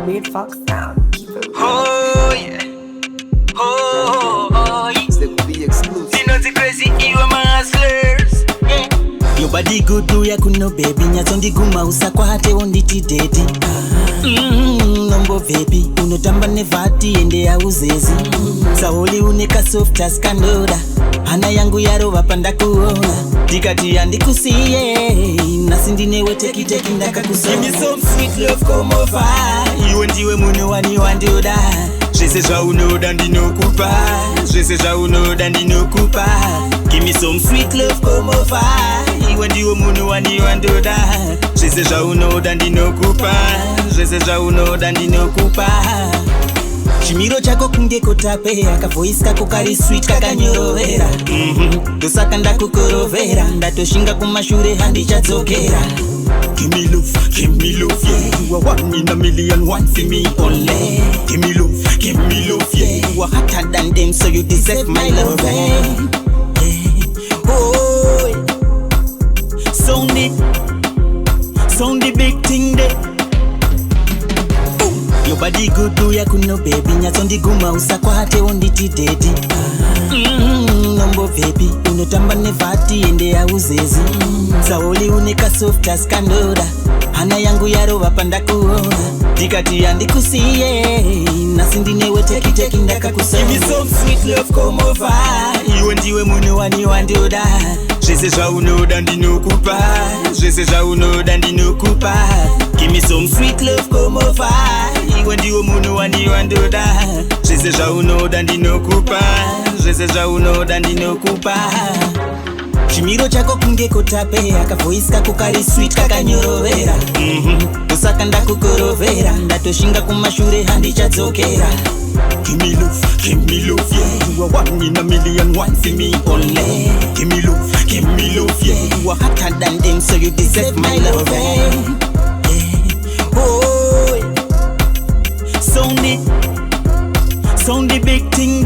Weird Fox sound. Keep it real. Oh yeah. Oh yeah. Step the exclusive. You know the crazy evil hustlers. Your body good do ya kuno baby nyatondi guma usakwate onditi dedi nombo baby unotamba nevati ende ya uzezi saoli uneka soft as kanoda hana yangu yarova panda kuona tikati andikusiye nasindinewe tekiteki ndakakusona. Give me some sweet love come over iwe ndiwe muno wani wandoda zvese zvaunoda ndinokupa zvese zvaunoda ndinokupa. Give me some sweet love come over iwe ndiwe munhu wani wandoda zvese zvaunoda ndinokupa zvese zvaunoda ndinokupa. Chimiro chako kunge kotape akavoisi kako kari sweet kakanyorovera ndosaka ndakukorovera ndatoshinga kumashure handichadzokera. Give me love, yeah. You are one in a million, one for me only. Give me love, yeah. You are hotter than them, so you deserve my love. Oh, sound the big thing there. Your body good do ya kuno baby nyatondi guma usakwate onditi dedi nombo baby unotamba nevati ende ya uzezi saoli uneka soft as kanoda hana yangu yarova panda kuona tikati andikusiye nasindinewe tekiteki ndakakusona. Give me some sweet love come over iwe ndiwe munhu wani wandoda zvese zvaunoda ndinokupa zvese zvaunoda ndinokupa. Give me some sweet love come over iwe ndiwe munhu wani wandoda zvese zvaunoda ndinokupa zvese zvaunoda ndinokupa. Chimiro chako kunge kotape akavoisi kako kari sweet kakanyorovera ndosaka ndakukorovera ndatoshinga kumashure handichadzokera. Give me love, yeah. You are one in a million, one for me only. Give me love, yeah. You are hotter than them, so you deserve my love. Oh, sound the big thing,